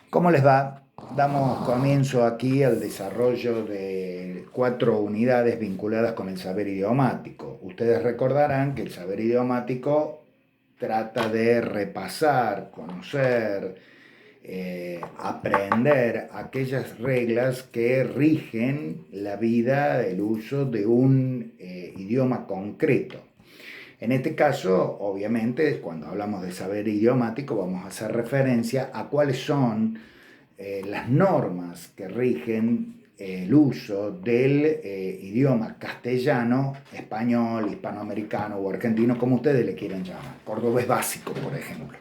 ¿Cómo les va? Damos comienzo aquí al desarrollo de 4 unidades vinculadas con el saber idiomático. Ustedes recordarán que el saber idiomático trata de repasar, conocer, aprender aquellas reglas que rigen la vida, el uso de un idioma concreto. En este caso, obviamente, cuando hablamos de saber idiomático, vamos a hacer referencia a cuáles son las normas que rigen el uso del idioma castellano, español, hispanoamericano o argentino, como ustedes le quieran llamar. Cordobés básico, por ejemplo.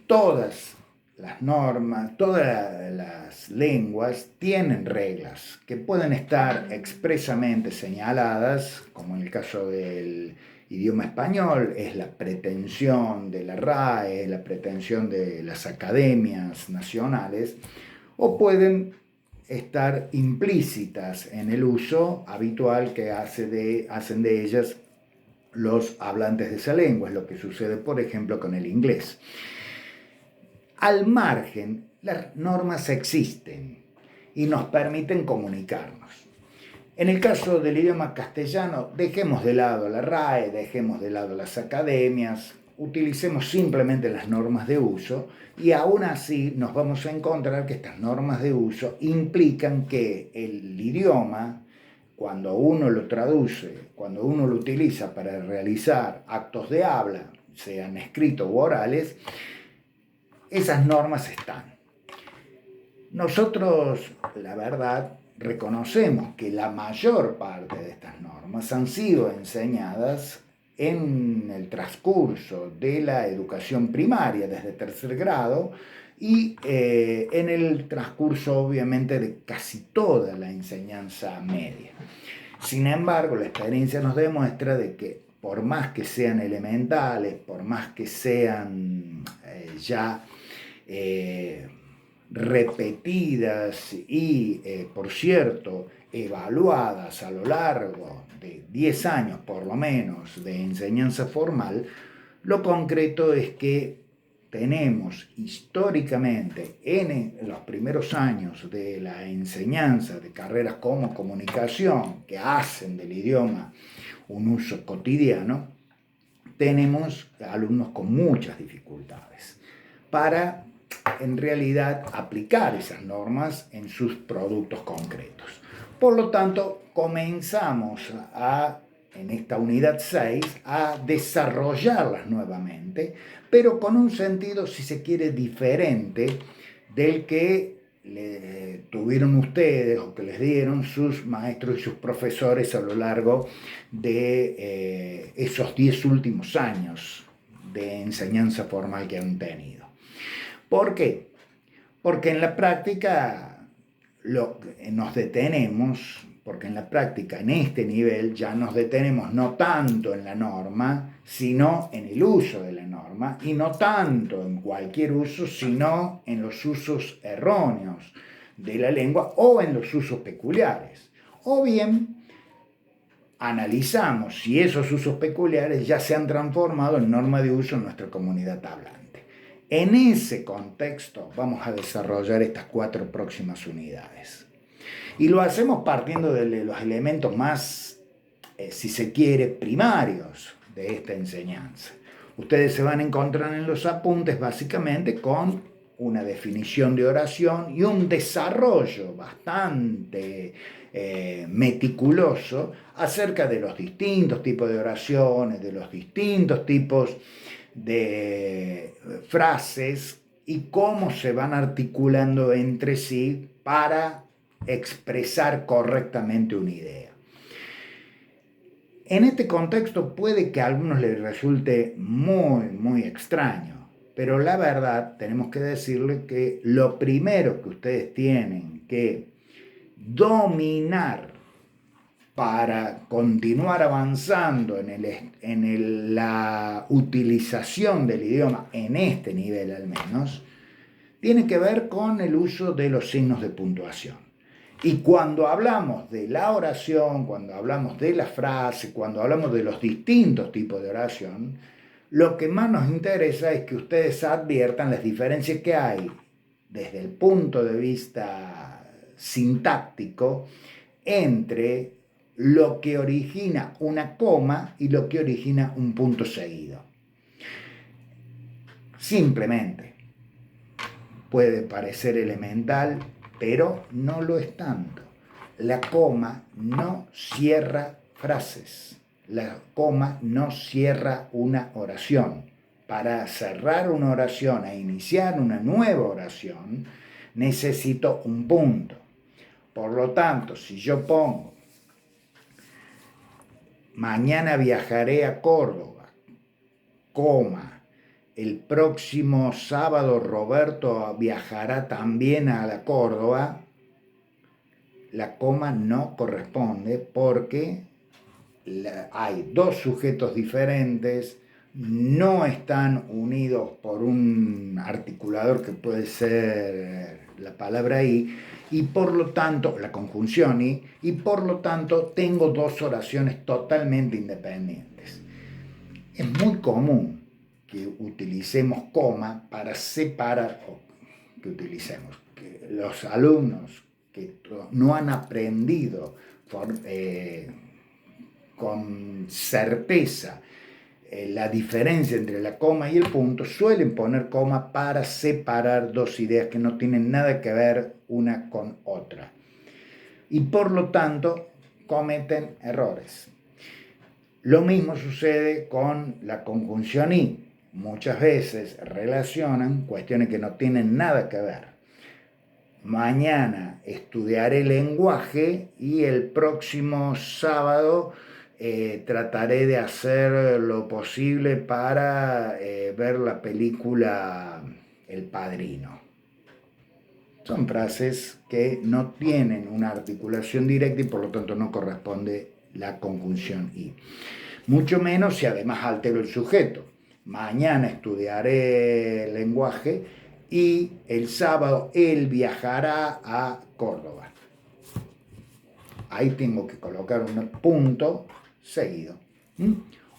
Todas las normas, todas las lenguas tienen reglas que pueden estar expresamente señaladas, como en el caso del idioma español, es la pretensión de la RAE, la pretensión de las academias nacionales, o pueden estar implícitas en el uso habitual que hacen de ellas los hablantes de esa lengua. Es lo que sucede, por ejemplo, con el inglés. Al margen, las normas existen y nos permiten comunicarnos. En el caso del idioma castellano, dejemos de lado la RAE, dejemos de lado las academias, utilicemos simplemente las normas de uso y aún así nos vamos a encontrar que estas normas de uso implican que el idioma, cuando uno lo traduce, cuando uno lo utiliza para realizar actos de habla, sean escritos u orales, esas normas están. Nosotros, la verdad, reconocemos que la mayor parte de estas normas han sido enseñadas en el transcurso de la educación primaria, desde tercer grado, y en el transcurso, obviamente, de casi toda la enseñanza media. Sin embargo, la experiencia nos demuestra de que por más que sean elementales, por más que sean ya eh, repetidas y, por cierto, evaluadas a lo largo de 10 años por lo menos de enseñanza formal, lo concreto es que tenemos históricamente en los primeros años de la enseñanza de carreras como comunicación que hacen del idioma un uso cotidiano, tenemos alumnos con muchas dificultades para en realidad aplicar esas normas en sus productos concretos. Por lo tanto, comenzamos en esta unidad 6 a desarrollarlas nuevamente, pero con un sentido, si se quiere, diferente del que tuvieron ustedes o que les dieron sus maestros y sus profesores a lo largo de esos 10 últimos años de enseñanza formal que han tenido. ¿Por qué? Porque en la práctica nos detenemos, porque en la práctica en este nivel ya nos detenemos no tanto en la norma, sino en el uso de la norma, y no tanto en cualquier uso, sino en los usos erróneos de la lengua o en los usos peculiares. O bien analizamos si esos usos peculiares ya se han transformado en norma de uso en nuestra comunidad hablante. En ese contexto vamos a desarrollar estas 4 próximas unidades. Y lo hacemos partiendo de los elementos más, si se quiere, primarios de esta enseñanza. Ustedes se van a encontrar en los apuntes básicamente con una definición de oración y un desarrollo bastante meticuloso acerca de los distintos tipos de oraciones, de los distintos tipos de frases y cómo se van articulando entre sí para expresar correctamente una idea. En este contexto puede que a algunos les resulte muy extraño, pero la verdad tenemos que decirle que lo primero que ustedes tienen que dominar para continuar avanzando la utilización del idioma en este nivel al menos, tiene que ver con el uso de los signos de puntuación. Y cuando hablamos de la oración, cuando hablamos de la frase, cuando hablamos de los distintos tipos de oración, lo que más nos interesa es que ustedes adviertan las diferencias que hay desde el punto de vista sintáctico entre lo que origina una coma y lo que origina un punto seguido. Simplemente puede parecer elemental, pero no lo es tanto. La coma no cierra frases. La coma no cierra una oración. Para cerrar una oración e iniciar una nueva oración, necesito un punto. Por lo tanto, si yo pongo mañana viajaré a Córdoba, coma, el próximo sábado Roberto viajará también a la Córdoba, la coma no corresponde porque hay dos sujetos diferentes, no están unidos por un articulador que puede ser la palabra y por lo tanto, la conjunción y por lo tanto tengo dos oraciones totalmente independientes. Es muy común que utilicemos coma para separar, o que utilicemos, que los alumnos que no han aprendido con certeza la diferencia entre la coma y el punto, suelen poner coma para separar dos ideas que no tienen nada que ver una con otra. Y por lo tanto, cometen errores. Lo mismo sucede con la conjunción y. Muchas veces relacionan cuestiones que no tienen nada que ver. Mañana estudiaré lenguaje y el próximo sábado trataré de hacer lo posible para ver la película El Padrino. Son frases que no tienen una articulación directa y por lo tanto no corresponde la conjunción y. Mucho menos si además altero el sujeto. Mañana estudiaré lenguaje y el sábado él viajará a Córdoba. Ahí tengo que colocar un punto seguido.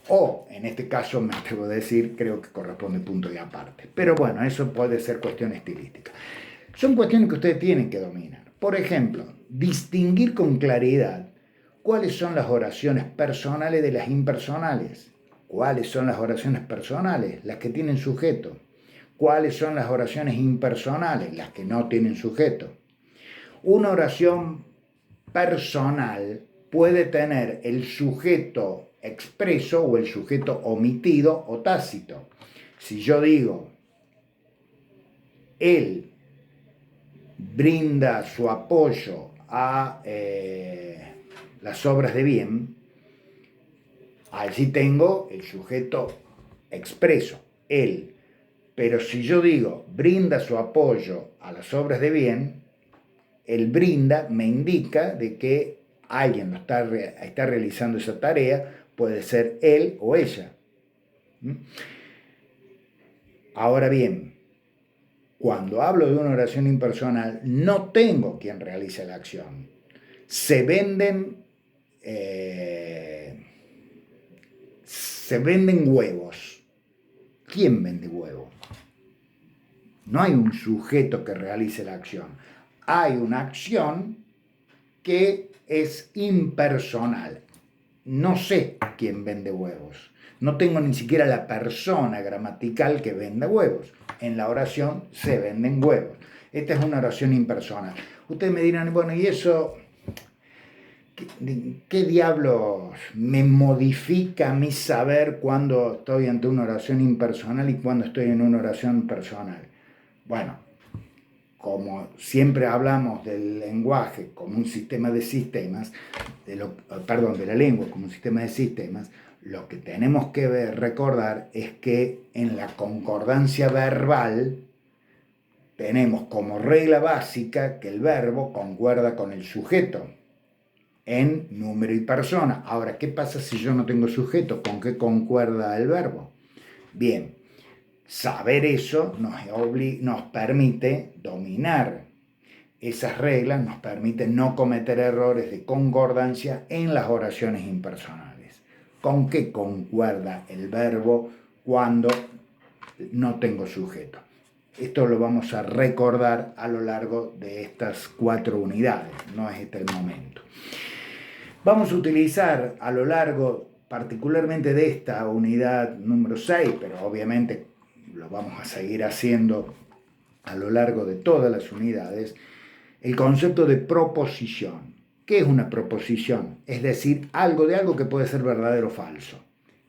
O, en este caso, me atrevo a decir, creo que corresponde punto y aparte. Pero bueno, eso puede ser cuestión estilística. Son cuestiones que ustedes tienen que dominar. Por ejemplo, distinguir con claridad cuáles son las oraciones personales de las impersonales. ¿Cuáles son las oraciones personales? Las que tienen sujeto. ¿Cuáles son las oraciones impersonales? Las que no tienen sujeto. Una oración personal puede tener el sujeto expreso o el sujeto omitido o tácito. Si yo digo, él brinda su apoyo a las obras de bien, allí tengo el sujeto expreso, él. Pero si yo digo, brinda su apoyo a las obras de bien, el brinda me indica de que alguien está realizando esa tarea, puede ser él o ella. Ahora bien, cuando hablo de una oración impersonal, no tengo quien realice la acción. Se venden huevos. ¿Quién vende huevos? No hay un sujeto que realice la acción. Hay una acción que es impersonal. No sé quién vende huevos. No tengo ni siquiera la persona gramatical que venda huevos. En la oración se venden huevos. Esta es una oración impersonal. Ustedes me dirán, bueno, ¿y eso qué diablos me modifica a mí saber cuando estoy ante una oración impersonal y cuando estoy en una oración personal? Bueno, como siempre hablamos del lenguaje como un sistema de sistemas, de la lengua como un sistema de sistemas, lo que tenemos que recordar es que en la concordancia verbal tenemos como regla básica que el verbo concuerda con el sujeto en número y persona. Ahora, ¿qué pasa si yo no tengo sujeto? ¿Con qué concuerda el verbo? Bien, saber eso nos permite dominar esas reglas, nos permite no cometer errores de concordancia en las oraciones impersonales. ¿Con qué concuerda el verbo cuando no tengo sujeto? Esto lo vamos a recordar a lo largo de estas 4 unidades, no es este el momento. Vamos a utilizar a lo largo, particularmente de esta unidad número 6, pero obviamente lo vamos a seguir haciendo a lo largo de todas las unidades, el concepto de proposición. ¿Qué es una proposición? Es decir, algo de algo que puede ser verdadero o falso.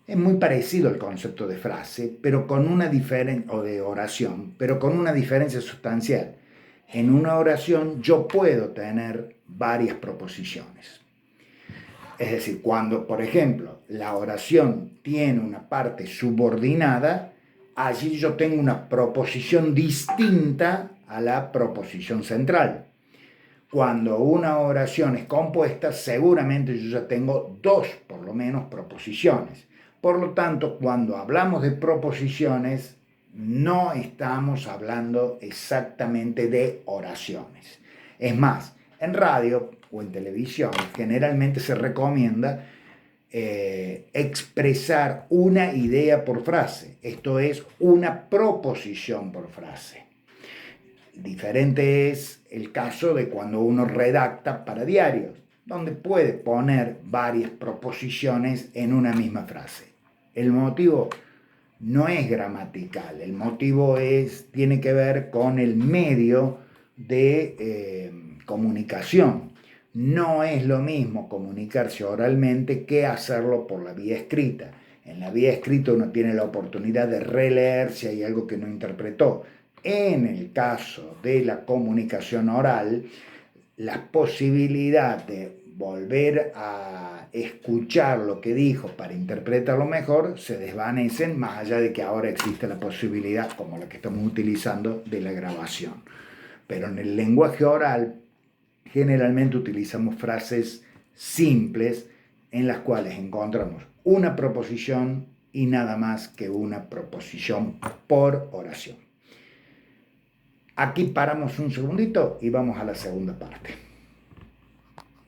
Es muy parecido al concepto de frase, pero con una diferencia, o de oración, pero con una diferencia sustancial. En una oración yo puedo tener varias proposiciones. Es decir, cuando, por ejemplo, la oración tiene una parte subordinada, allí yo tengo una proposición distinta a la proposición central. Cuando una oración es compuesta, seguramente yo ya tengo 2, por lo menos, proposiciones. Por lo tanto, cuando hablamos de proposiciones, no estamos hablando exactamente de oraciones. Es más, en radio o en televisión generalmente se recomienda expresar una idea por frase. Esto es una proposición por frase. Diferente es el caso de cuando uno redacta para diarios, donde puede poner varias proposiciones en una misma frase. El motivo no es gramatical, el motivo tiene que ver con el medio de comunicación. No es lo mismo comunicarse oralmente que hacerlo por la vía escrita. En la vía escrita uno tiene la oportunidad de releer si hay algo que no interpretó. En el caso de la comunicación oral, la posibilidad de volver a escuchar lo que dijo para interpretarlo mejor se desvanecen, más allá de que ahora existe la posibilidad, como la que estamos utilizando, de la grabación. Pero en el lenguaje oral generalmente utilizamos frases simples en las cuales encontramos una proposición y nada más que una proposición por oración. Aquí paramos un segundito y vamos a la segunda parte.